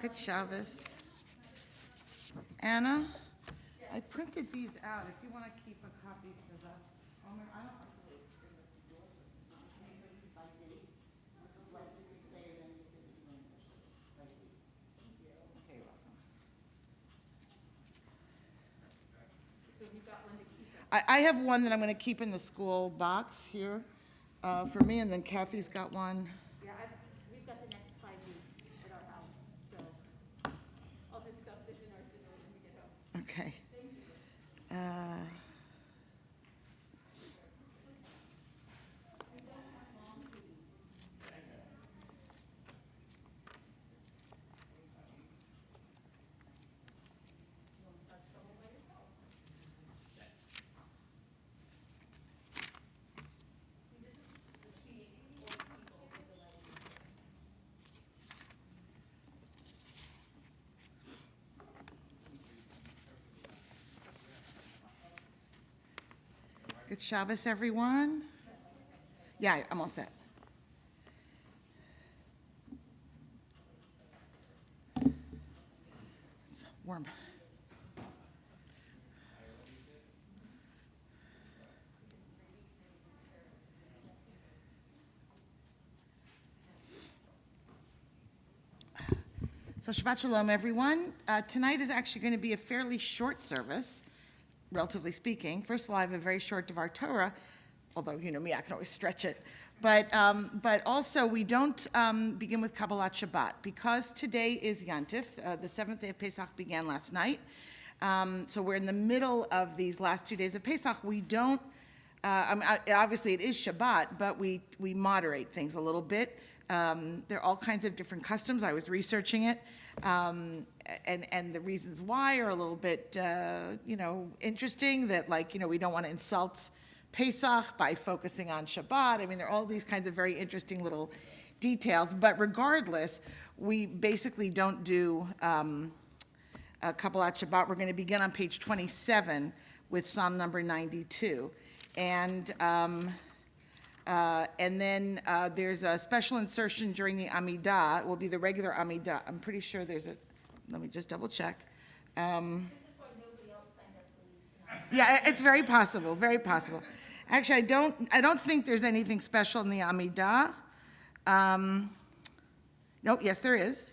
Good Shabbos. Anna, I printed these out. If you want to keep a copy for the, I don't like the way it's in the Siddur. It's by date. It's less if you say it than you say it in English. By date. Okay, welcome. So you got one to keep. I have one that I'm going to keep in the school box here for me, and then Kathy's got one. Yeah, we've got the next 5 weeks at our house, so I'll just stuff this in our Siddur when we get home. Okay. Thank you. Good Shabbos, everyone. Yeah, I'm all set. It's warm. So Shabbat Shalom, everyone. Tonight is actually going to be a fairly short service, relatively speaking. First of all, I have a very short Devar Torah, although you know me, I can always stretch it. But also, we don't begin with Kabbalat Shabbat because today is Yontif. The seventh day of Pesach began last night. So we're in the middle of these last 2 days of Pesach. We don't, obviously it is Shabbat, but we moderate things a little bit. There are all kinds of different customs. I was researching it. And the reasons why are a little bit, interesting, that we don't want to insult Pesach by focusing on Shabbat. I mean, there are all these kinds of very interesting little details, but regardless, we basically don't do Kabbalat Shabbat. We're going to begin on page 27 with Psalm number 92. And then there's a special insertion during the Amidah. It will be the regular Amidah. I'm pretty sure there's a, let me just double check. Yeah, it's very possible, very possible. Actually, I don't think there's anything special in the Amidah. No, yes, there is.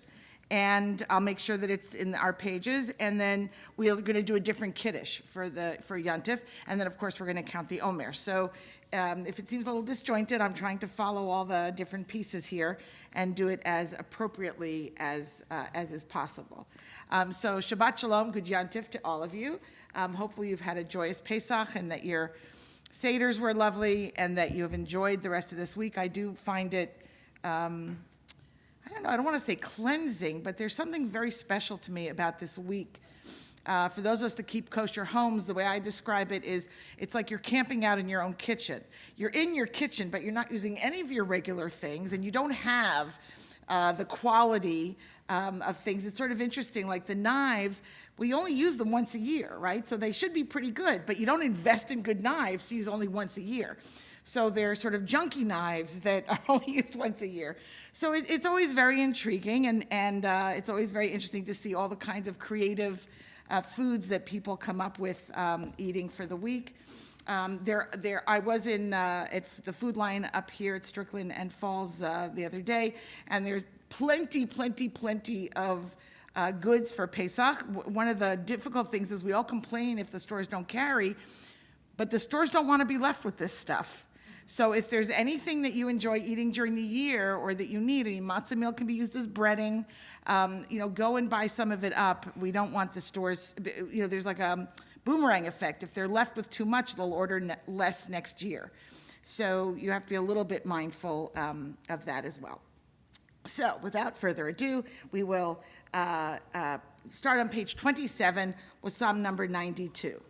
And I'll make sure that it's in our pages. And then we're going to do a different Kiddush for Yontif. And then, of course, we're going to count the Omer. So if it seems a little disjointed, I'm trying to follow all the different pieces here and do it as appropriately as is possible. So Shabbat Shalom, good Yontif to all of you. Hopefully you've had a joyous Pesach and that your Seders were lovely and that you have enjoyed the rest of this week. I do find it, I don't want to say cleansing, but there's something very special to me about this week. For those of us that keep kosher homes, the way I describe it is it's like you're camping out in your own kitchen. You're in your kitchen, but you're not using any of your regular things, and you don't have the quality of things. It's sort of interesting, like the knives, we only use them once a year, right? So they should be pretty good, but you don't invest in good knives to use only once a year. So they're sort of junky knives that are only used once a year. So it's always very intriguing, and it's always very interesting to see all the kinds of creative foods that people come up with eating for the week. I was in at the food line up here at Strickland and Falls the other day, and there's plenty of goods for Pesach. One of the difficult things is we all complain if the stores don't carry, but the stores don't want to be left with this stuff. So if there's anything that you enjoy eating during the year or that you need, matzah meal can be used as breading, go and buy some of it up. We don't want the stores, there's like a boomerang effect. If they're left with too much, they'll order less next year. So you have to be a little bit mindful of that as well. So without further ado, we will start on page 27 with Psalm number 92.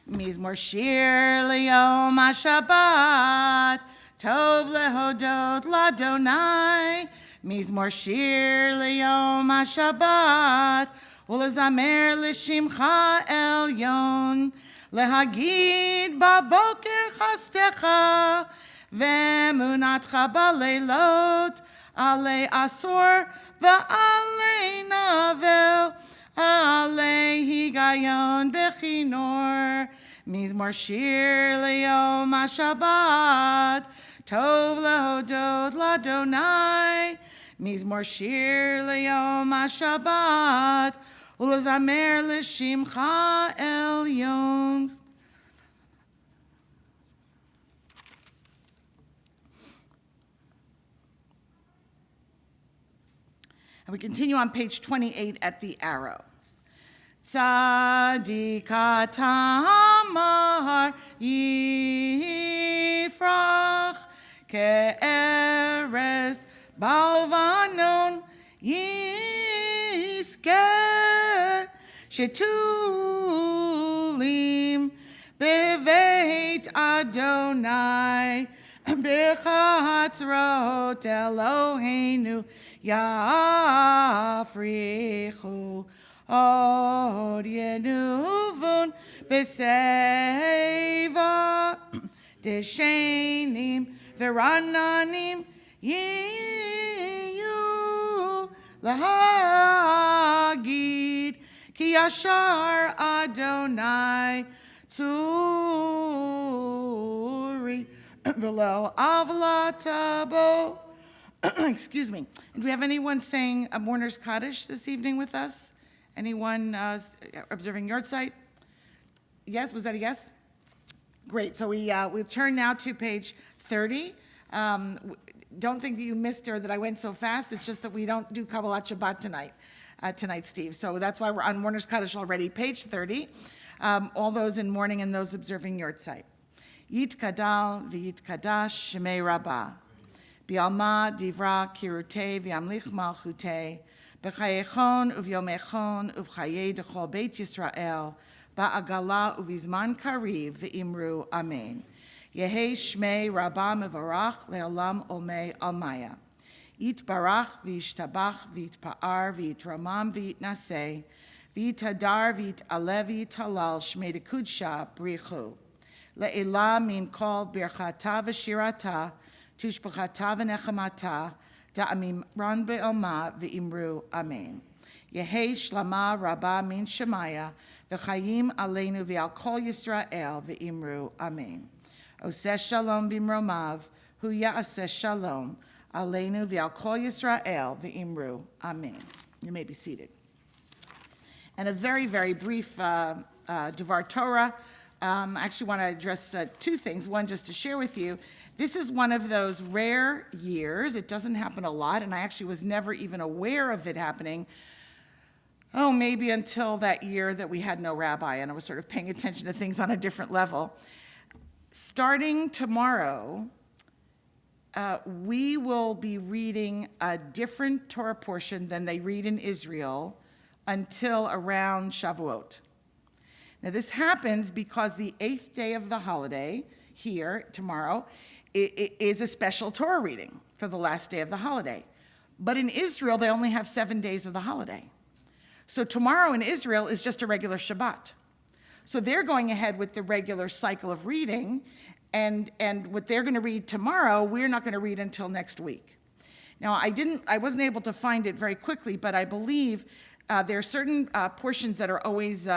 Mizmor shir liyom HaShabbat, tov lehodot ladonai. Mizmor shir liyom HaShabbat, ulezamer l'shimcha elyon. Lehagid baboker chastecha, ve'emunatcha baleilot. Ale Asor, Va'ale Navel, Ale Higayon Bechinor, Mizmor Shir Le'yom HaShabbat, Tov Lehodod Ladonai, Mizmor Shir Le'yom HaShabbat, Ulozamer L'Shimcha Elyon. And we continue on page 28 at the arrow. Tzadika tamar yifrach ke'eres balvanon yiske shetulim beveit Adonai b'chatzrot Eloheinu Yafrichu od yenuvun b'seva deshenim v'rananim yiyu lahagid ki yashar Adonai tzuri v'lo avla tabo. Excuse me. Do we have anyone saying a mourner's Kaddish this evening with us? Anyone observing yahrzeit? Yes, was that a yes? Great. So we'll turn now to page 30. Don't think that you missed or that I went so fast. It's just that we don't do Kabbalat Shabbat tonight, Steve. So that's why we're on mourner's Kaddish already. Page 30. All those in mourning and those observing yahrzeit. Yit kadal v'yit kadash shemei rabbah. Bialma divra kirute v'yamlich malchute b'chayechon uvyomechon uv'chaye dechol beit Yisrael ba'agala uvizman kariv v'imru amen. Yehi shmei rabba mevarach le'olam omei almaya. Yitbarach v'yishtabach v'yitpa'ar v'yitramam v'yitnaseh v'yitadar v'yit'aleh v'yithalal shmei dekudsha brichu. Le'elah min kol birchata v'shirata Tushbachata v'nechamata da'amimran be'oma v'imru amen. Yehi shlama rabba min shemaya v'chayim aleinu v'al kol Yisrael v'imru amen. Oseh shalom b'mromav hu ya'aseh shalom aleinu v'al kol Yisrael v'imru amen. You may be seated. And a very, very brief Devar Torah. I actually want to address two things. One, just to share with you. This is one of those rare years. It doesn't happen a lot, and I actually was never even aware of it happening. Oh, maybe until that year that we had no rabbi, and I was sort of paying attention to things on a different level. Starting tomorrow, we will be reading a different Torah portion than they read in Israel until around Shavuot. Now, this happens because the 8th day of the holiday here, tomorrow, is a special Torah reading for the last day of the holiday. But in Israel, they only have 7 days of the holiday. So tomorrow in Israel is just a regular Shabbat. So they're going ahead with the regular cycle of reading, and what they're going to read tomorrow, we're not going to read until next week. Now, I wasn't able to find it very quickly, but I believe there are certain portions that are always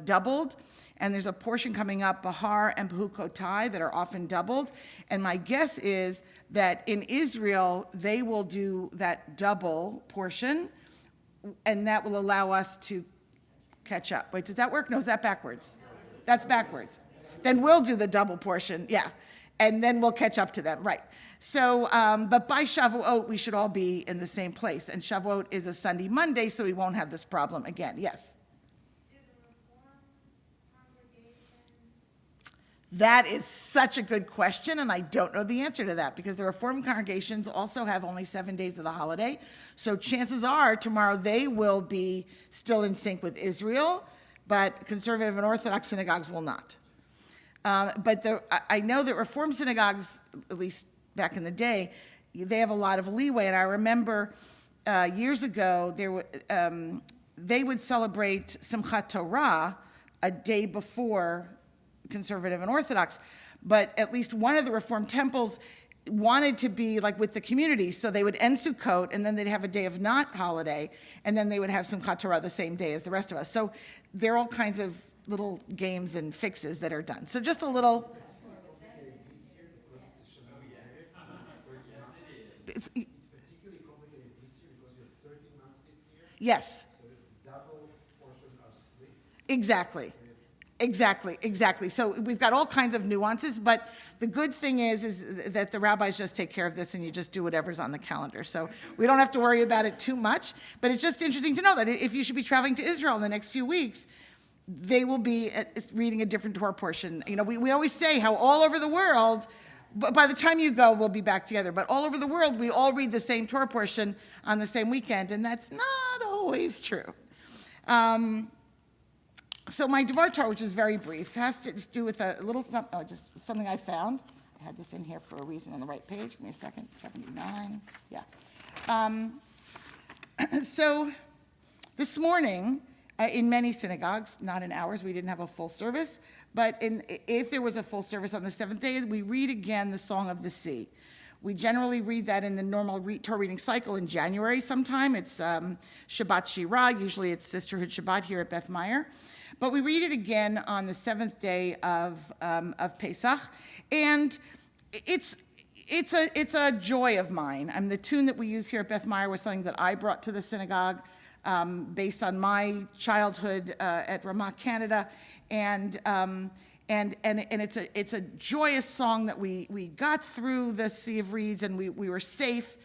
doubled, and there's a portion coming up, Behar and Bechukotai, that are often doubled. And my guess is that in Israel, they will do that double portion, and that will allow us to catch up. Wait, does that work? No, is that backwards? That's backwards. Then we'll do the double portion, yeah, and then we'll catch up to them, right. So, but by Shavuot, we should all be in the same place. And Shavuot is a Sunday, Monday, so we won't have this problem again. Yes? That is such a good question, and I don't know the answer to that, because the Reformed congregations also have only 7 days of the holiday. So chances are tomorrow they will be still in sync with Israel, but conservative and Orthodox synagogues will not. But I know that Reformed synagogues, at least back in the day, they have a lot of leeway. And I remember years ago, they would celebrate Simchat Torah a day before conservative and Orthodox. But at least one of the Reformed temples wanted to be like with the community, so they would end Sukkot, and then they'd have a day of not holiday, and then they would have some Torah the same day as the rest of us. So there are all kinds of little games and fixes that are done. So just a little. It's, particularly complicated this year because you have 13 months this year. yes. So the double portion are split. Exactly. So we've got all kinds of nuances, but the good thing is that the rabbis just take care of this, and you just do whatever's on the calendar. So we don't have to worry about it too much, but it's just interesting to know that if you should be traveling to Israel in the next few weeks, they will be reading a different Torah portion. You know, we always say how all over the world, but by the time you go, we'll be back together. But all over the world, we all read the same Torah portion on the same weekend, and that's not always true. So my Devar Torah, which is very brief, has to do with a little just something I found. I had this in here for a reason on the right page. Give me a second. 79. Yeah. So this morning, in many synagogues, not in ours, we didn't have a full service, but if there was a full service on the seventh day, we read again the Song of the Sea. We generally read that in the normal Torah reading cycle in January sometime. It's Shabbat Shira, usually it's Sisterhood Shabbat here at Beth Meyer. But we read it again on the seventh day of Pesach, and it's a joy of mine. The tune that we use here at Beth Meyer was something that I brought to the synagogue based on my childhood at Ramah, Canada, and it's a joyous song that we got through the Sea of Reeds, and we were safe.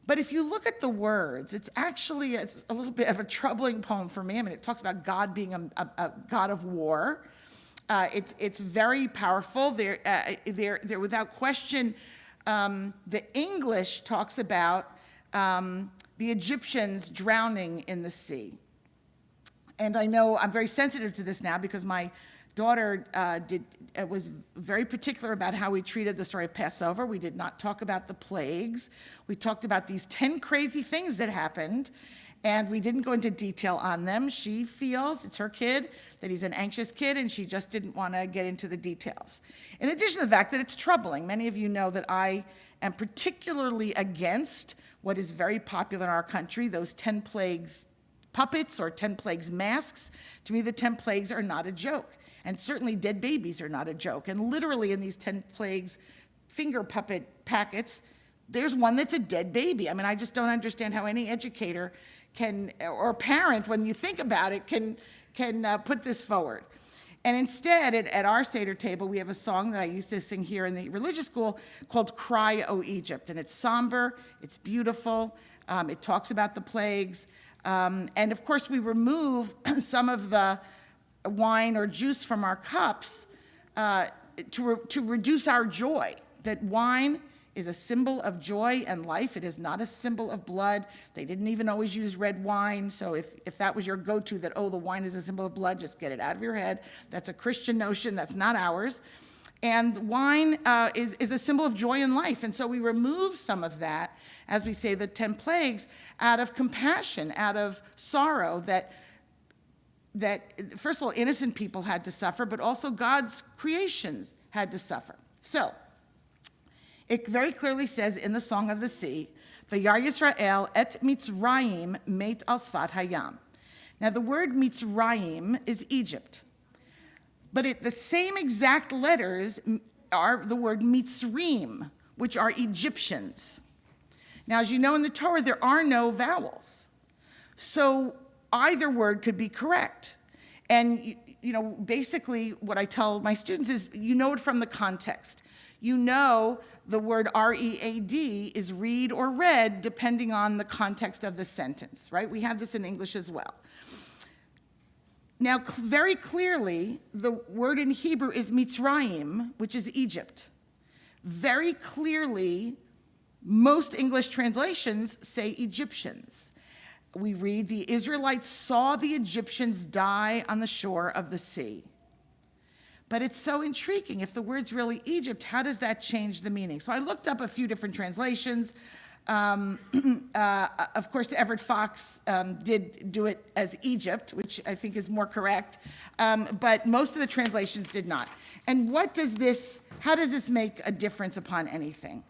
But if you look at the words, it's a little bit of a troubling poem for me. It talks about God being a God of war. It's very powerful. They're without question. The English talks about the Egyptians drowning in the sea. And I know I'm very sensitive to this now because my daughter was very particular about how we treated the story of Passover. We did not talk about the plagues. We talked about these 10 crazy things that happened, and we didn't go into detail on them. She feels, it's her kid, that he's an anxious kid, and she just didn't want to get into the details. In addition to the fact that it's troubling, many of you know that I am particularly against what is very popular in our country, those 10 plagues puppets or 10 plagues masks. To me, the 10 plagues are not a joke. And certainly dead babies are not a joke. And literally in these 10 plagues finger puppet packets, there's one that's a dead baby. I just don't understand how any educator can, or parent, when you think about it, can put this forward. And instead, at our Seder table, we have a song that I used to sing here in the religious school called Cry, O Egypt. And it's somber, it's beautiful, it talks about the plagues. And of course, we remove some of the wine or juice from our cups to reduce our joy. That wine is a symbol of joy and life. It is not a symbol of blood. They didn't even always use red wine. So if that was your go-to, that, the wine is a symbol of blood, just get it out of your head. That's a Christian notion. That's not ours. And wine is a symbol of joy and life. And so we remove some of that, as we say, the 10 plagues, out of compassion, out of sorrow that first of all, innocent people had to suffer, but also God's creations had to suffer. So, it very clearly says in the Song of the Sea, Vayar Yisrael et Mitzrayim meit al Sfat Hayam. Now, the word Mitzrayim is Egypt, but the same exact letters are the word Mitzrim, which are Egyptians. Now, as you know in the Torah, there are no vowels. So, either word could be correct. And, basically what I tell my students is you know it from the context. You know the word R-E-A-D is read or read depending on the context of the sentence, right? We have this in English as well. Now, very clearly, the word in Hebrew is Mitzrayim, which is Egypt. Very clearly, most English translations say Egyptians. We read, the Israelites saw the Egyptians die on the shore of the sea. But it's so intriguing. If the word's really Egypt, how does that change the meaning? So I looked up a few different translations. Of course, Everett Fox did do it as Egypt, which I think is more correct. But most of the translations did not. And what does this How does this make a difference upon anything?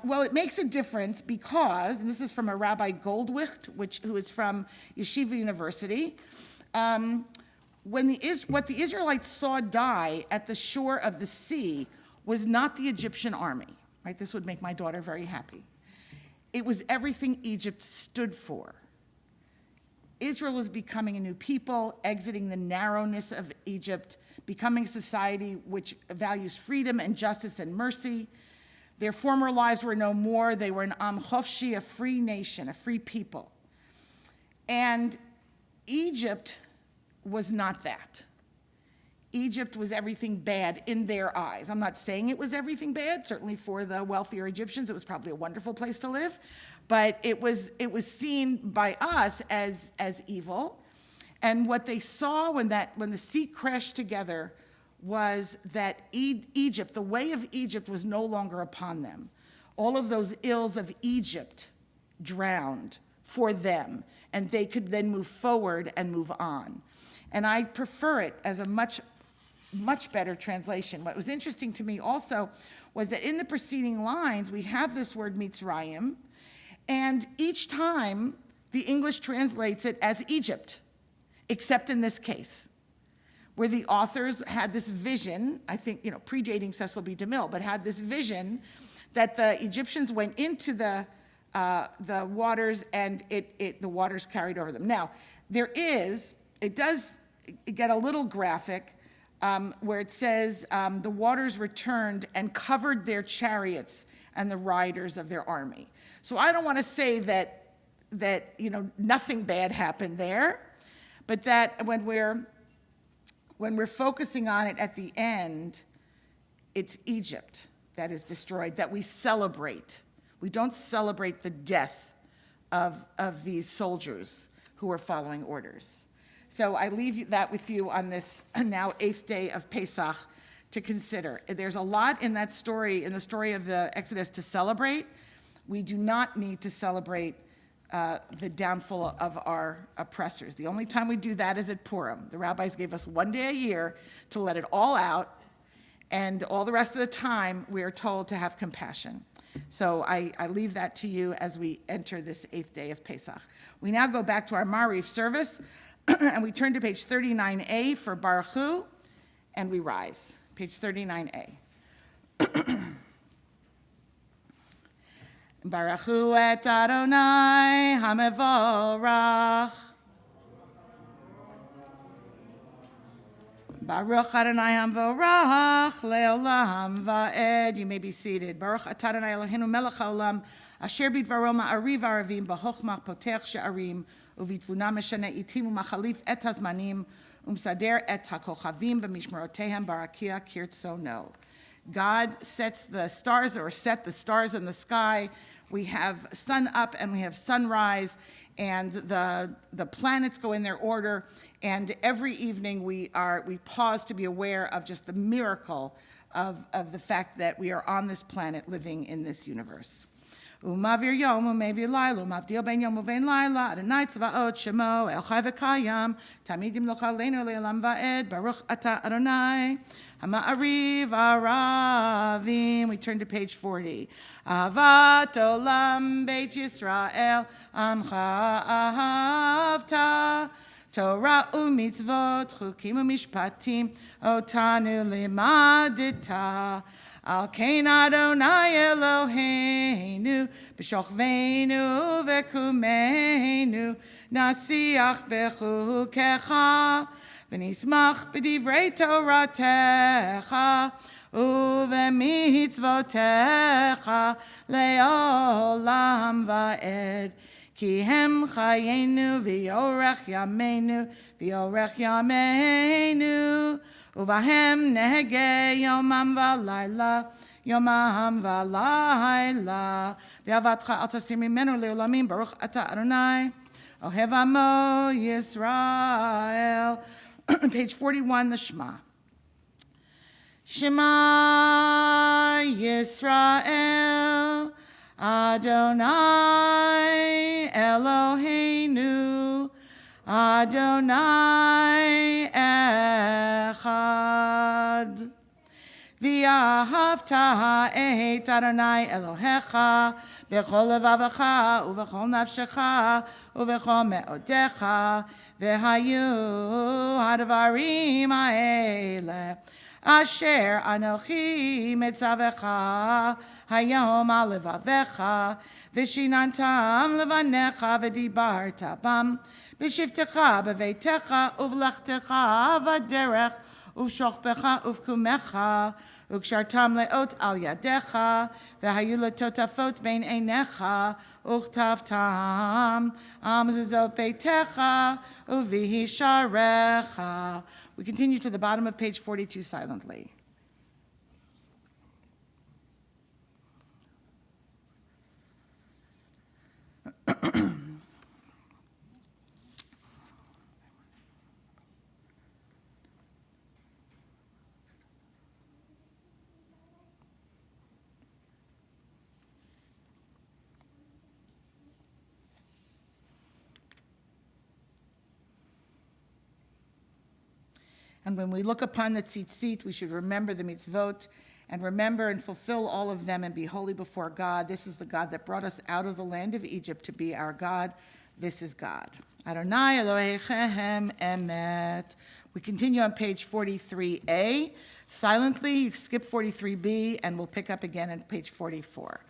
Well, it makes a difference because, and this is from a Rabbi Goldwicht, who is from Yeshiva University, what the Israelites saw die at the shore of the sea was not the Egyptian army, right? This would make my daughter very happy. It was everything Egypt stood for. Israel was becoming a new people, exiting the narrowness of Egypt, becoming a society which values freedom and justice and mercy. Their former lives were no more. They were an Am Chofshi, a free nation, a free people. And Egypt was not that. Egypt was everything bad in their eyes. I'm not saying it was everything bad. Certainly for the wealthier Egyptians, it was probably a wonderful place to live. But it was seen by us as evil. And what they saw when the sea crashed together was that Egypt, the way of Egypt, was no longer upon them. All of those ills of Egypt drowned for them, and they could then move forward and move on. And I prefer it as a much, much better translation. What was interesting to me also was that in the preceding lines, we have this word Mitzrayim, and each time the English translates it as Egypt, except in this case, where the authors had this vision, I think, predating Cecil B. DeMille, but had this vision that the Egyptians went into the waters and the waters carried over them. Now, it does get a little graphic where it says the waters returned and covered their chariots and the riders of their army. So I don't want to say that nothing bad happened there, but that when we're focusing on it at the end, it's Egypt that is destroyed, that we celebrate. We don't celebrate the death of these soldiers who are following orders. So I leave that with you on this now 8th day of Pesach to consider. There's a lot in that story, in the story of the Exodus, to celebrate. We do not need to celebrate the downfall of our oppressors. The only time we do that is at Purim. The rabbis gave us one day a year to let it all out, and all the rest of the time we are told to have compassion. So I leave that to you as we enter this 8th day of Pesach. We now go back to our Marif service, and we turn to page 39a for Baruch Hu, and we rise. Page 39a. Baruch Hu et Adonai HaMevorach. Baruch Adonai HaMevorach Leolam Va'ed. You may be seated. Baruch et Adonai Eloheinu melech haolam asher bidvaro ma'ariv aravim b'chochmah potech she'arim uvitvuna meshana itim u'machalif et hazmanim umsader et hakochavim b'mishmerotehem barakia kirtzono. God sets the stars, or set the stars in the sky. We have sun up and we have sunrise, and the planets go in their order. And every evening we pause to be aware of just the miracle of the fact that we are on this planet living in this universe. Umavir yom umevir laila umavdil ben yom uvein laila Adonai tzvaot shemo el chai v'kayam tamidim lo chaleinu le'olam va'ed baruch ata Adonai hama'ariv aravim. We turn to page 40. Ahavat olam beit Yisrael amcha ahavta Torah u'mitzvot chukim u'mishpatim otanu limadita Al kein Adonai Eloheinu b'shochveinu v'kumeinu nasiach bechukecha v'nismach b'divrei Toratecha u'v'mitzvotecha le'olam va'ed ki hem chayenu v'yorech yameinu Uvahem nehege yomam v'layla, yomam v'layla. V'avatcha al tasim mimenu le'olamim, baruch ata Adonai, ohev amo Yisrael. Page 41, the Shema. Shema Yisrael, Adonai Eloheinu, Adonai Echad. V'ahavta et Adonai Elohecha b'chol levavecha u'b'chol nafshecha u'b'chol me'odecha v'hayu hadvarim ha'ele asher anochi metzavecha hayom al levavecha v'shinantam levanecha v'dibarta bam b'shivtecha b'veitecha u'v'lechtecha v'derech uv'shochbecha uv'kumecha u'kshartam leot al yadecha v'hayu letotafot bein einecha uchtavtam amzizot beitecha u'vihisharecha. We continue to the bottom of page 42 silently. And when we look upon the tzitzit, we should remember the mitzvot and remember and fulfill all of them and be holy before God. This is the God that brought us out of the land of Egypt to be our God. This is God. Adonai Elohechem Emet. We continue on page 43a. Silently, you skip 43b, and we'll pick up again on page 44.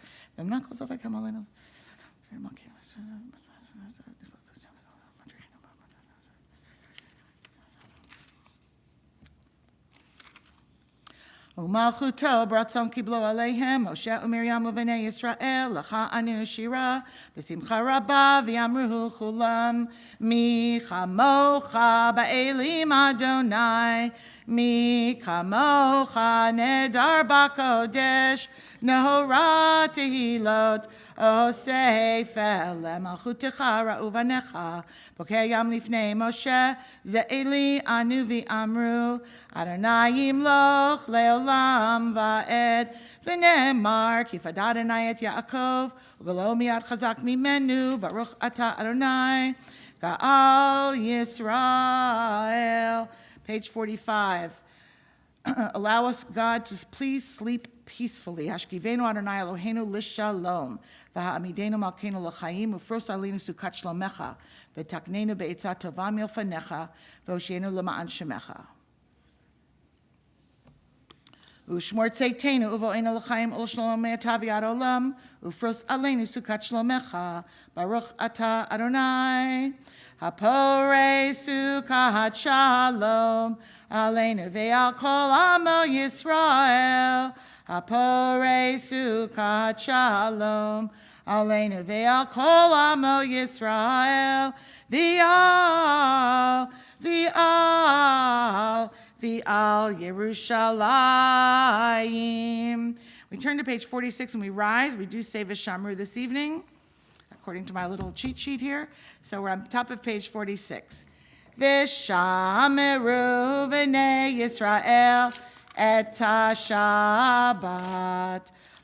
Umalchuto bratzon kiblo aleihem Moshe uMiriam u'bnei Yisrael lecha anu shira b'simcha rabba v'yamruhu chulam mi chamocha ba'elim Adonai mi kamocha nedar b'kodesh nehora tehilot osei lemalchutecha ra'u v'necha bokei yam lifnei Moshe ze'eli anu v'amru Adonai yimloch leolam va'ed v'nemar kifad Adonai et Yaakov u'galo mi'ad chazak mimenu baruch ata Adonai ga'al Yisrael. Page 45. Allow us, God, to please sleep peacefully. Hashkivenu Adonai Eloheinu l'shalom v'ha'amidenu malkeinu l'chaim u'fros alinu sukat shlomecha v'taknenu be'etzat tova milfanecha v'oshienu l'ma'an shemecha. U'shmor tzeitenu uvo'enu l'chaim u'shalom me'ata v'yad olam u'fros alenu sukat shlomecha baruch ata Adonai haporei sukat shalom aleinu ve'al kol amo Yisrael haporei sukat shalom aleinu ve'al kol amo Yisrael v'al Yerushalayim. We turn to page 46 and we rise. We do say V'shamru this evening, according to my little cheat sheet here. So we're on top of page 46. V'shameru v'nei Yisrael et ha-shabbat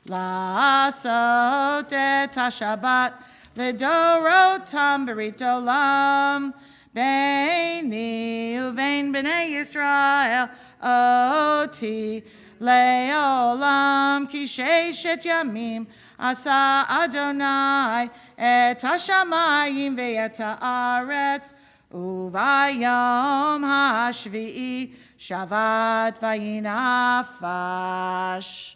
la'asot et ha-shabbat l'dorotam berit olam beini uvein b'nei Yisrael oti le'olam ki sheishet yamim asa Adonai et hashamayim ve'et haaretz uvayom hashvi'i shavat vayinafash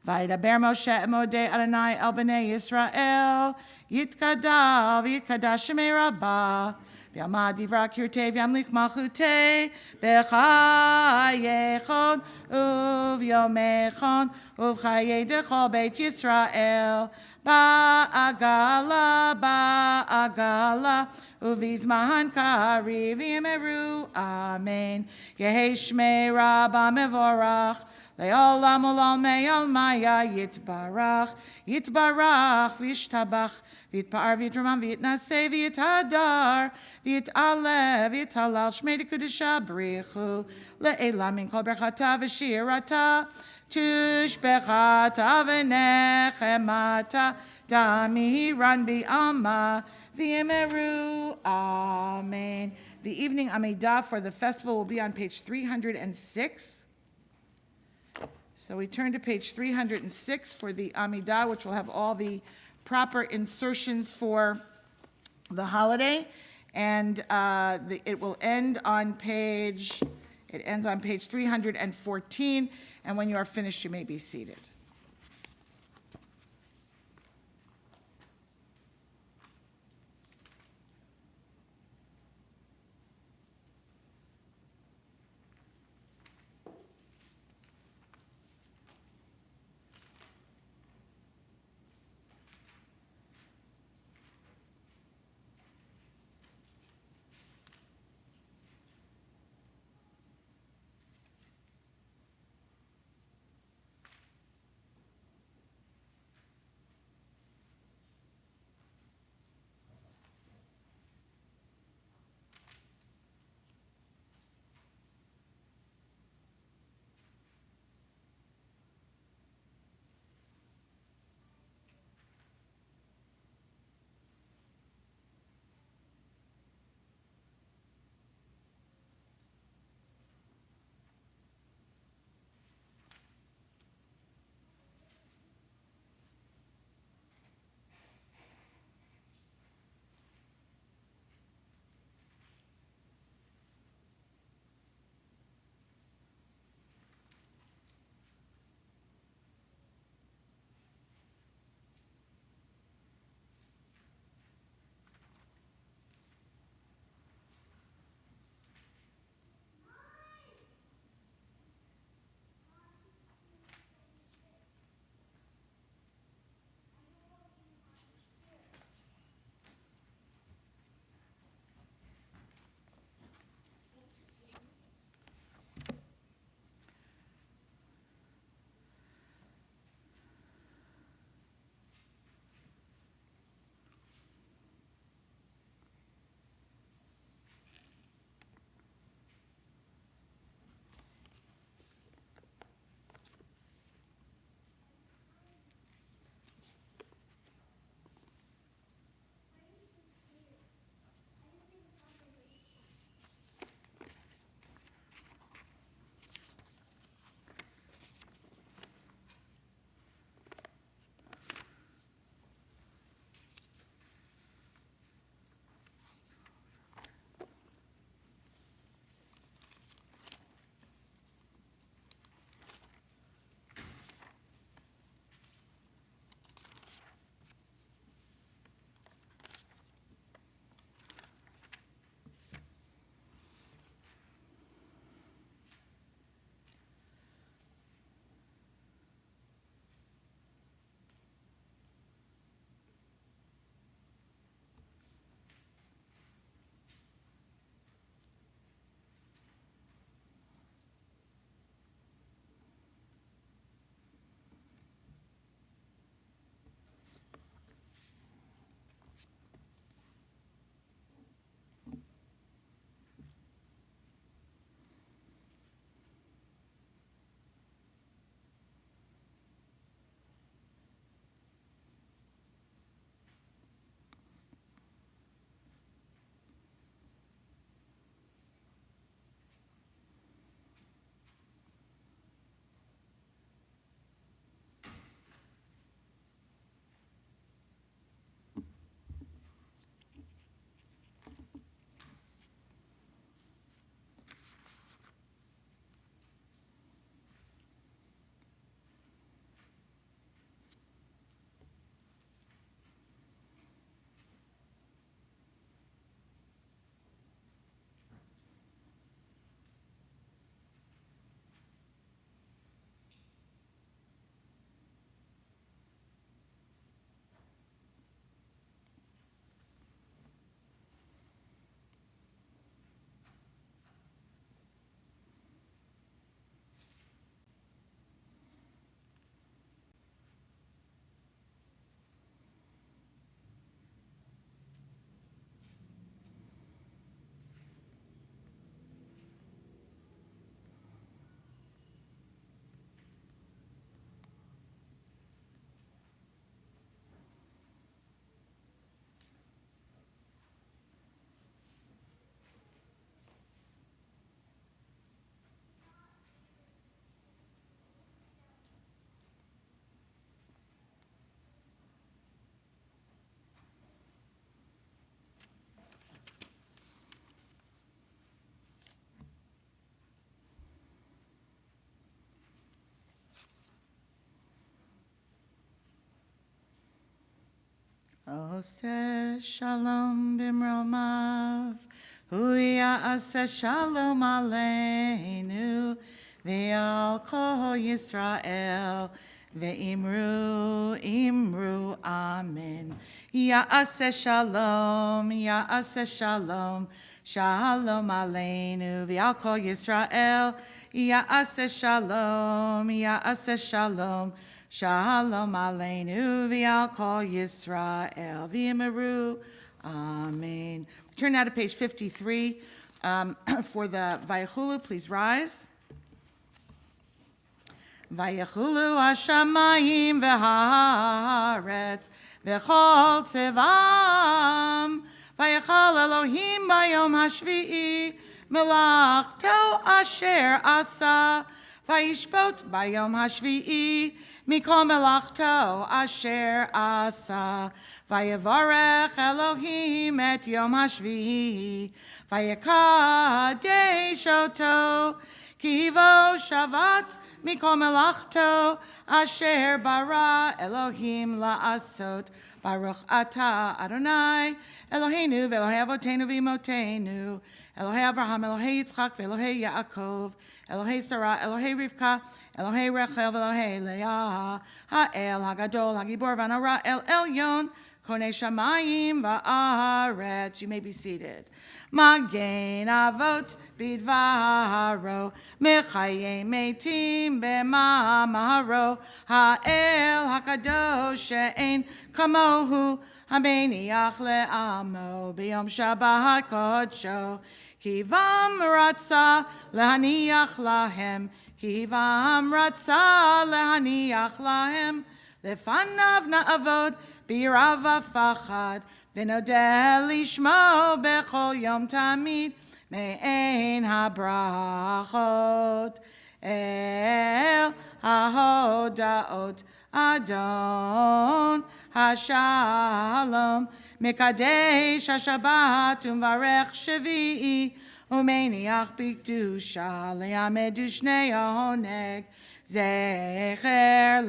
vaydaber Moshe emodei Adonai el b'nei Yisrael yitkadav yitkadash shemei rabbah v'yamad divra kirtei v'yamlich malchutei b'chayechon uv'yomechon uv'chayei dechol beit Yisrael ba'agala uv'izman kari v'yimeru amen yehi shmei rabba mevorach le'olam u'l'olmei olmaya yitbarach v'yishtabach v'yitpa'ar v'yitramam v'yitnaseh v'yithadar v'yit'aleh v'yit'halal shmei dekudesha brichu le'elam min kol berchata v'shirata tushbechata v'nechemata damiran bi'ama v'yimeru amen. The evening Amidah for the festival will be on page 306. So So we turn to page 306 for the Amidah, which will have all the proper insertions for the holiday. And it will end on page, it ends on page 314. And when you are finished, you may be seated. Ose shalom bimromav, hu ya'aseh shalom aleinu, ve'al kol Yisrael, ve'imru imru amen. Ya'aseh shalom, shalom aleinu, ve'al kol Yisrael, ya'aseh shalom, shalom aleinu v'al kol Yisrael v'yimeru. Amen. Turn now to page 53 for the Vayechulu. Please rise. Vayechulu hashamayim v'haaretz v'chol tzevam vayechal Elohim bayom hashvi'i melachto asher asa vayishbot bayom hashvi'i mikol melachto asher asa vayevarech Elohim et yom hashvi'i vayekadesh oto kivo shavat mikol melachto asher bara Elohim la'asot baruch ata Adonai Eloheinu ve'Elohei avotenu v'imotenu Elohei Avraham Elohei Yitzchak ve'Elohei Yaakov Elohei Sarah Elohei Rivka Elohei Rachel Elohei Leah Ha'el Hagadol Hagibor Vanara El Elyon Konei Shamayim Va'aretz. You may be seated. Magen Avot Bidvaro Mechayei Meitim B'Mamaro Ha'el Hakadosh She'ein Kamohu Hameniach Le'amo B'Yom Shabbat Kodsho Kivam Ratza Lehaniach Lahem Kivam Ratza Lehaniach Lahem Lefanav Na'avod B'Yirav V'Fachad V'Nodeh Lishmo B'Chol Yom Tamid Me'ein HaBrachot El HaHodaot Adon HaShalom Mekadesh HaShabbat U'Mvarech Shvi'i U'Meniach B'Kedusha Le'amedu Shnei Honeg Zecher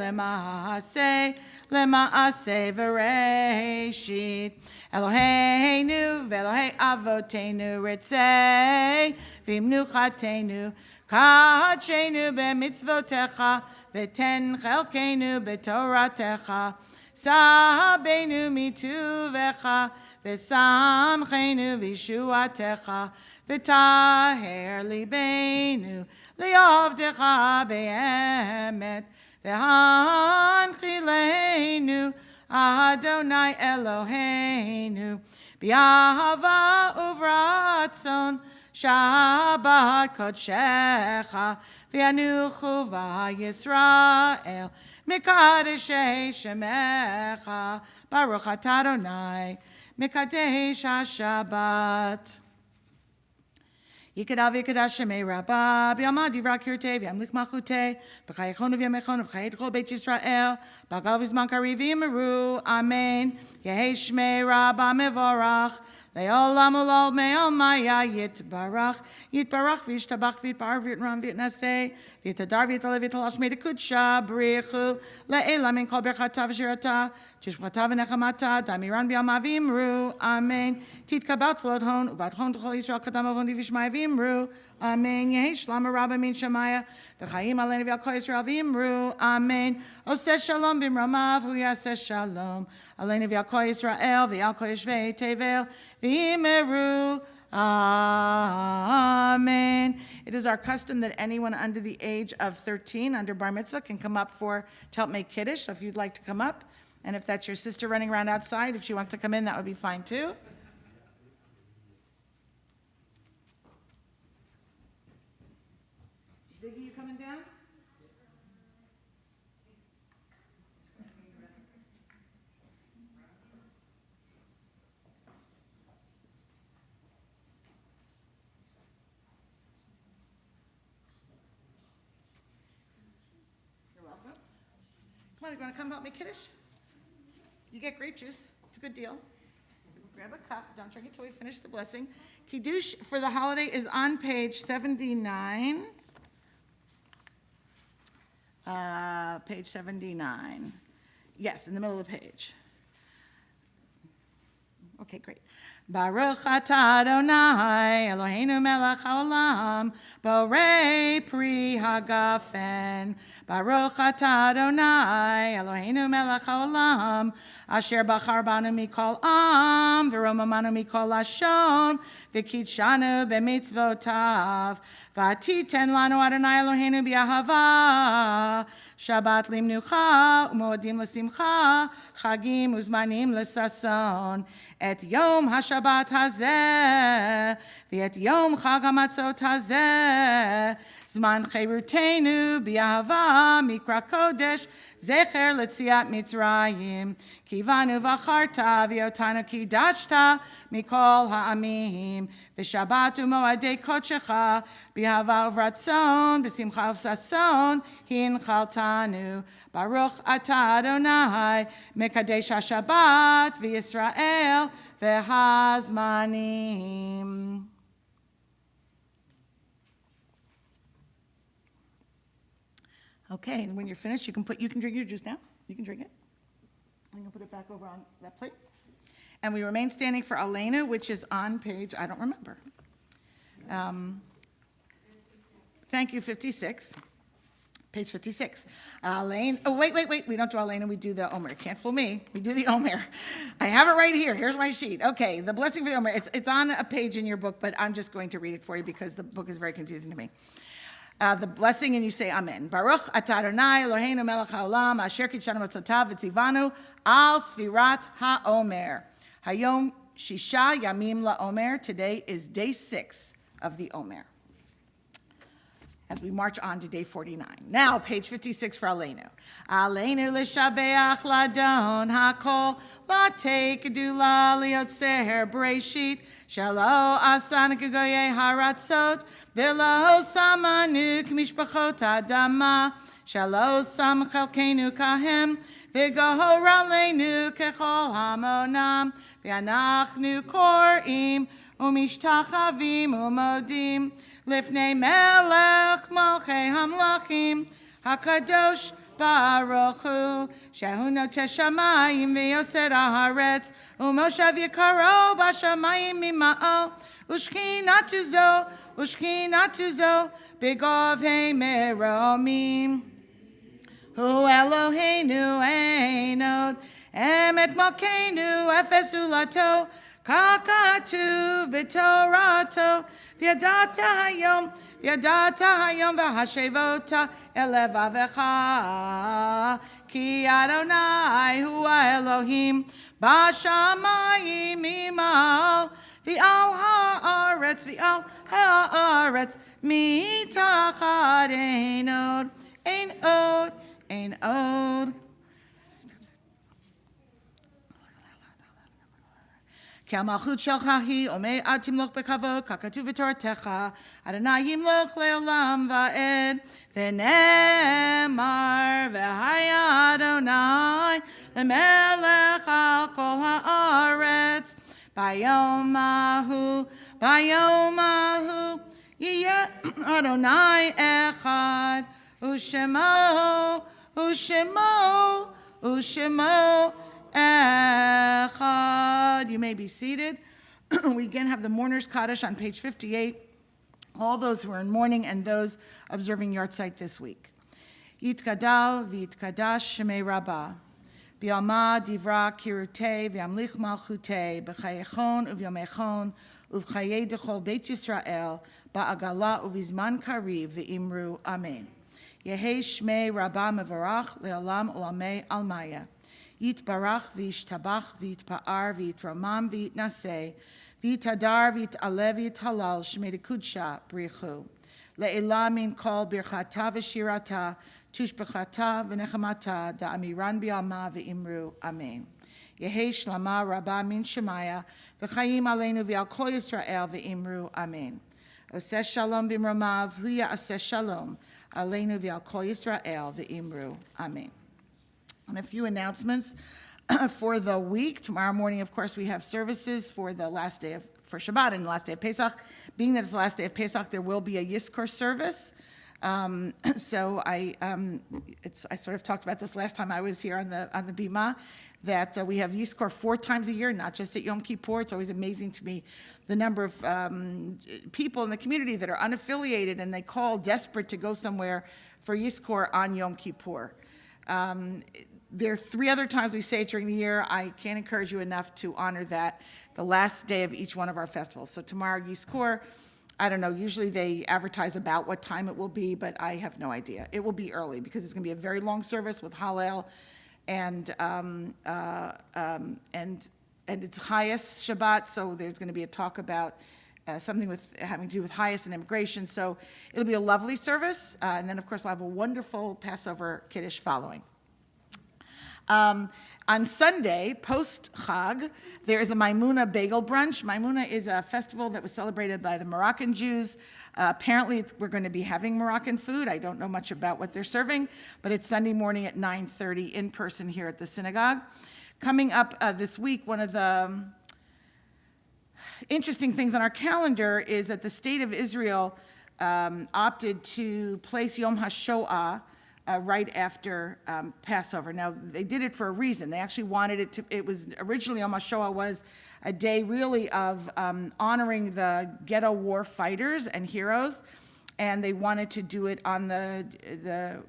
Lema'aseh V'Reishit Eloheinu V'Elohei Avotenu Ritzei V'Imnuchatenu Kachenu B'Mitzvotecha V'Ten Chelkenu B'Toratecha Sahabenu Mituvecha V'Samchenu V'Yeshuatecha V'Taher Libenu Li'ovdecha Be'emet V'Hanchilenu Adonai Eloheinu B'Ahava Uvratzon Shabbat Kodshecha V'Yanuchu V'Yisrael Mikadeshei Shemecha Baruch Atah Adonai Mikadesh HaShabbat Yikadav Yikadash Shemei Rabbah B'Yamad Yivra Kirtei V'Yamlich Machutei B'Chayechonu V'Yamechonu V'Chayet Chol Beit Yisrael B'Agav V'Zman Kariv V'Yimeru Amen Yehei Shmei Rabbah Mevorach Le'olam Ulol Me'ol Maya Yitbarach V'Yishtabach V'Yitbar V'Yitram V'Yitnaseh V'Yitadar V'Yitalev V'Yitalash Mei Dekudsha B'Richu Le'elam Min Kol Berchata V'Shirata Tishmata V'Nechamata Damiran B'Yama V'Yimru Amen Titkabat Tzlodhon Uvadhon T'chol Yisrael Kadam Avon V'Yishmai V'Yimru Amen Yehei Shlama Rabba Min Shemaya V'Chayim Aleinu V'Yal Kol Yisrael V'Yimru Amen Oseh Shalom B'Mramav Hu Yaseh Shalom Aleinu V'Yal Kol Yisrael V'Yal Kol Yishvei Tevel V'Yimeru Amen. It is our custom that anyone under the age of 13, under bar mitzvah, can come up to help make kiddush. So if you'd like to come up, and if that's your sister running around outside, if she wants to come in, that would be fine too. Ziggy, you coming down? Come on, you want to come help me kiddush? You get grape juice. It's a good deal. Grab a cup. Don't drink it till we finish the blessing. Kiddush for the holiday is on page 79. Page 79. Yes, in the middle of the page. Okay, great. Baruch atah Adonai, Eloheinu melech haolam, borei pri hagafen. Baruch atah Adonai, Eloheinu melech haolam, asher bachar banu mikol am, v'romamanu mikol lashon, v'kidshanu b'mitzvotav. V'atiten lanu Adonai Eloheinu b'ahava, Shabbat limnucha, u'moadim l'simcha, chagim uzmanim l'sason. Et yom ha-Shabbat hazeh, v'et yom chag hamatzot hazeh, zman cherutenu b'ahava mikra kodesh, zecher letziat Mitzrayim, kivanu v'acharta v'yotanu kidashta mikol ha'amim, v'shabbat u'moadei kodshecha, b'ahava uvratzon, b'simcha uvsason, hinchaltanu. Baruch atah Adonai, mekadesh ha-Shabbat v'Yisrael v'hazmanim. Okay, and when you're finished, you can drink your juice now. You can drink it. I'm going to put it back over on that plate. And we remain standing for Elena, which is on page, I don't remember. Thank you, 56. Page 56. Elena, oh, wait. We don't do Elena, we do the Omer. Can't fool me. We do the Omer. I have it right here. Here's my sheet. Okay, the blessing for the Omer. It's on a page in your book, but I'm just going to read it for you because the book is very confusing to me. The blessing, and you say Amen. Baruch atah Adonai Eloheinu melech haolam asher kidshanu matzotav v'tzivanu al sfirat haomer. Hayom shisha yamim laomer. Today is day 6 of the Omer, as we march on to day 49. Now, page 56 for Aleinu. Aleinu l'shabeach ladon hakol, latei kedula liotzer breshit, shalo asan gegoye haratzot, v'lo samanu k'mishpachot adama, shalo sam chelkenu kahem, v'gohor aleinu kechol hamonam, v'anachnu korim, umishtachavim umodim, Lifnei melech malchei hamlachim, hakadosh baruch hu, shehu noteh shamayim v'yosed haaretz, umoshav yikaro b'shamayim mima'al, ushkinatu zo, b'govhei meromim. Hu Eloheinu einod, emet malkeinu efes ulato, kakatu b'torato, V'yadata hayom v'hashevota elevavecha, ki Adonai hu Elohim b'shamayim imal, v'al haaretz mitachad ein od. כי המלכות שלך היא עומד תמלוך בכבוד, ככתוב בתורתך, אדוני ימלוך לעולם ועד, ונאמר, והיה אדוני למלך על כל הארץ, ביום ההוא יהיה אדוני אחד, ושמו Echad. You may be seated. We again have the mourner's Kaddish on page 58. All those who are in mourning and those observing Yartzeit this week. Yitkadal v'yitkadash shemei Rabbah. B'yama divra kirutei v'yamlich malchutei b'chayechon uvyomechon uv'chayei dechol Beit Yisrael ba'agala uvizman kariv v'imru Amen. Yehei shmei Rabbah mevarach le'olam olamei almaya. Yitbarach v'yishtabach v'yitpa'ar v'yitramam v'yitnaseh v'yitadar v'yit'aleh v'yithalal shmei kudsha brichu le'elah min kol birchata v'shirata tushbechata v'nechamata da'amiran b'yama v'imru Amen. Yehei shlama Rabbah min shemaya v'chayim aleinu v'al kol Yisrael v'imru Amen. Oseh shalom b'mromav hu ya'aseh shalom aleinu v'al kol Yisrael v'imru Amen. And a few announcements for the week. Tomorrow morning, of course, we have services for the last day for Shabbat and the last day of Pesach. Being that it's the last day of Pesach, there will be a Yizkor service So I sort of talked about this last time I was here on the Bima, that we have Yizkor 4 times a year, not just at Yom Kippur. It's always amazing to me the number of people in the community that are unaffiliated and they call desperate to go somewhere for Yizkor on Yom Kippur. There are 3 other times we say it during the year. I can't encourage you enough to honor that, the last day of each one of our festivals. So tomorrow, Yizkor, I don't know, usually they advertise about what time it will be, but I have no idea. It will be early because it's going to be a very long service with Hallel and it's Hayas Shabbat, so there's going to be a talk about something with having to do with Hayas and immigration. So it'll be a lovely service, and then of course we'll have a wonderful Passover Kiddush following. On Sunday, post-Chag, there is a Maimuna bagel brunch. Maimuna is a festival that was celebrated by the Moroccan Jews. Apparently, we're going to be having Moroccan food. I don't know much about what they're serving, but it's Sunday morning at 9:30 in person here at the synagogue. Coming up this week, one of the interesting things on our calendar is that the state of Israel opted to place Yom HaShoah right after Passover. Now, they did it for a reason. They actually wanted it to, it was originally, Yom HaShoah was a day really of honoring the ghetto war fighters and heroes, and they wanted to do it on the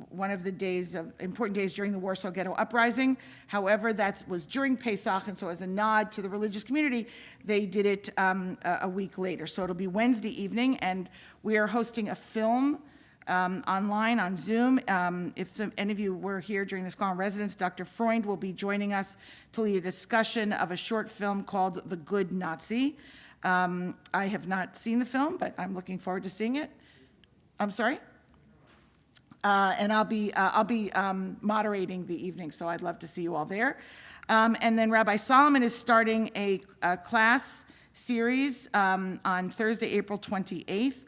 one of the days of important days during the Warsaw Ghetto Uprising. However, that was during Pesach, and so as a nod to the religious community, they did it a week later. So it'll be Wednesday evening, and we are hosting a film online on Zoom. If any of you were here during the Scholar in Residence, Dr. Freund will be joining us to lead a discussion of a short film called The Good Nazi. I have not seen the film, but I'm looking forward to seeing it. I'm sorry? And I'll be moderating the evening, so I'd love to see you all there. And then Rabbi Solomon is starting a class series on Thursday, April 28th.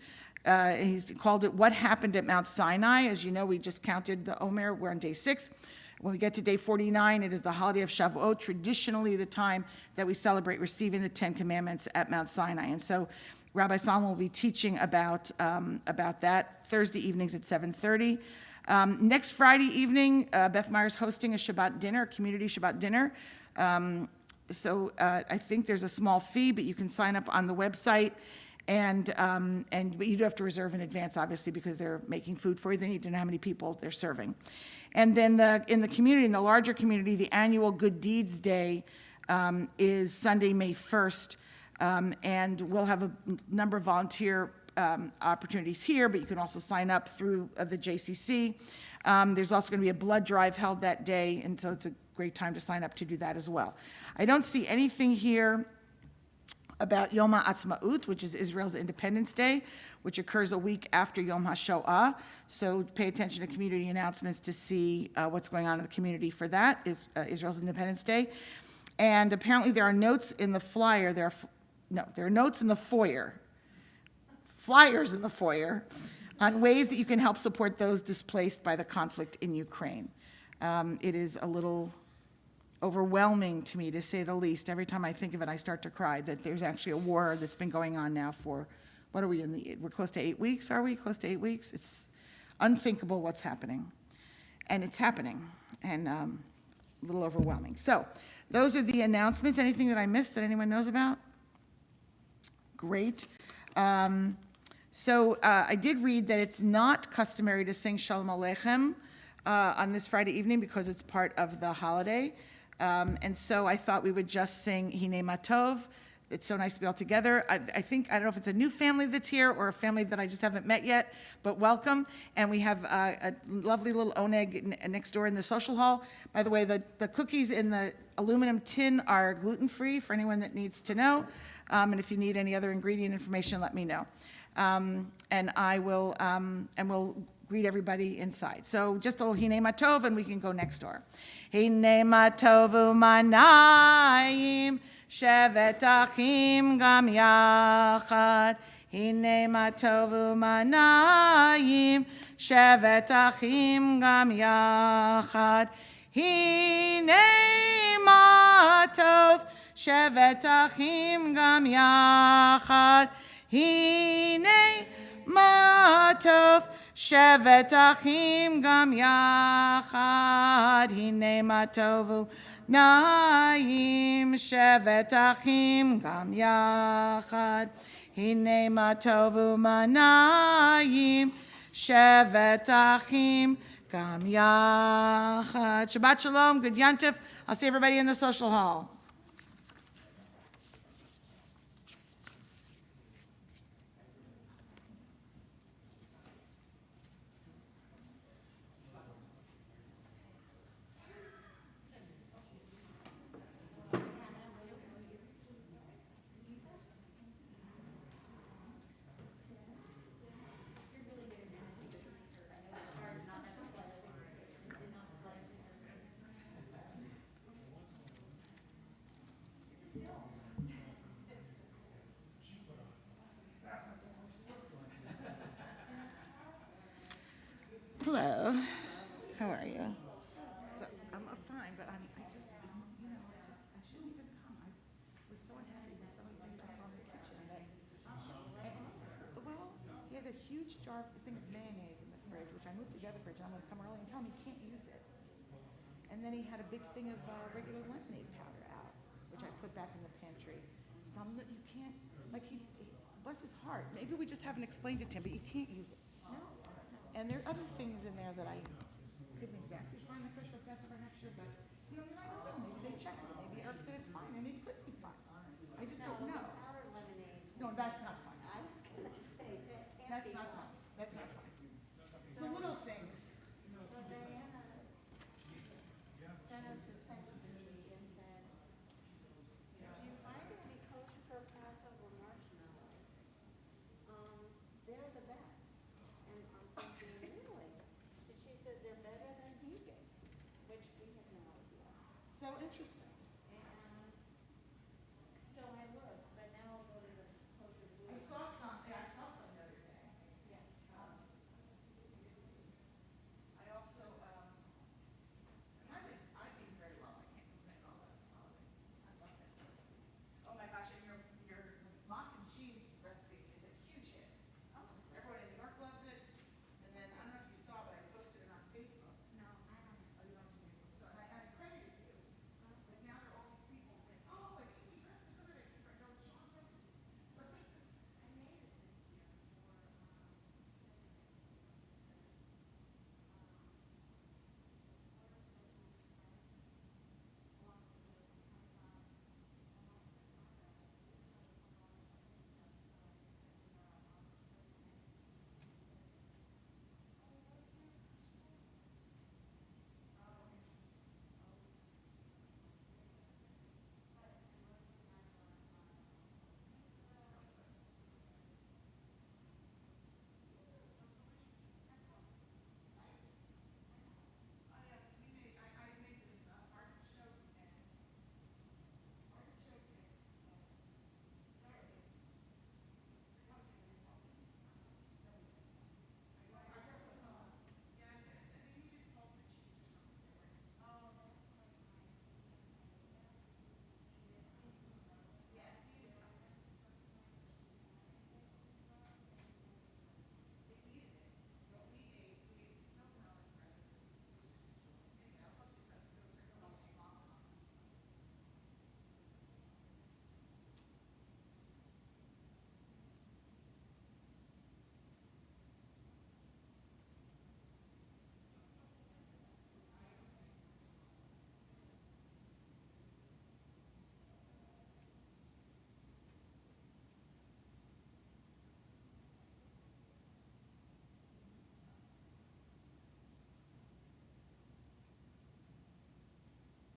He's called it What Happened at Mount Sinai. As you know, we just counted the Omer. We're on day 6. When we get to day 49, it is the holiday of Shavuot, traditionally the time that we celebrate receiving the 10 Commandments at Mount Sinai. And so Rabbi Solomon will be teaching about that Thursday evenings at 7:30. Next Friday evening, Beth Meyer's hosting a Shabbat dinner, a community Shabbat dinner. So I think there's a small fee, but you can sign up on the website. But you do have to reserve in advance, obviously, because they're making food for you. They need to know how many people they're serving. And then in the community, in the larger community, the annual Good Deeds Day is Sunday, May 1st. And we'll have a number of volunteer opportunities here, but you can also sign up through the JCC. There's also going to be a blood drive held that day, and so it's a great time to sign up to do that as well. I don't see anything here about Yom HaAtzmaut, which is Israel's Independence Day, which occurs a week after Yom HaShoah. So pay attention to community announcements to see what's going on in the community for that, is Israel's Independence Day. And apparently there are notes in the flyer, there are notes in the foyer, flyers in the foyer, on ways that you can help support those displaced by the conflict in Ukraine. It is a little overwhelming to me, to say the least. Every time I think of it, I start to cry that there's actually a war that's been going on now for, what are we we're close to 8 weeks, are we? Close to 8 weeks? It's unthinkable what's happening. And it's happening, and a little overwhelming. So those are the announcements. Anything that I missed that anyone knows about? Great. So I did read that it's not customary to sing Shalom Aleichem on this Friday evening because it's part of the holiday. And so I thought we would just sing Hinei Matov. It's so nice to be all together. I don't know if it's a new family that's here or a family that I just haven't met yet, but welcome. And we have a lovely little oneg next door in the social hall. By the way, the cookies in the aluminum tin are gluten-free for anyone that needs to know. And if you need any other ingredient information, let me know. And we'll greet everybody inside. So just a little Hinei Matov, and we can go next door. Hinei Matov u'manayim, shevet achim gam yachad. Hinei Matov u'manayim, shevet achim gam yachad. Hinei Matov, shevet achim gam yachad. Hinei Matov, shevet achim gam yachad, hine ma tovu naim, shevet achim gam yachad, hine ma tovu manayim, shevet achim gam yachad. Shabbat Shalom, good Yontif. I'll see everybody in the social hall. Hello, how are you? So, I'm fine, but I shouldn't even come. I was so unhappy with some of the things I saw in the kitchen that, well, he had a huge thing of mayonnaise in the fridge, which I moved to the other fridge. I'm gonna come early and tell him he can't use it. And then he had a big thing of regular lemonade powder out, which I put back in the pantry. So you can't, bless his heart, maybe we just haven't explained it to him, but you can't use it. And there are other things in there that I couldn't exactly find the fish for Passover next year, but, I don't know, maybe they checked it, maybe Eric said it's fine, and it could be fine. I just don't know. Powdered lemonade. No, that's not fine. I was gonna say, that can't That's be not fun. fine. That's not fine. It's the little things. So Diana sent us a text to me and said, do you find any kosher for Passover marshmallows? They're the best. And I'm thinking, really? And she said they're better than vegan, which we had no idea. So interesting.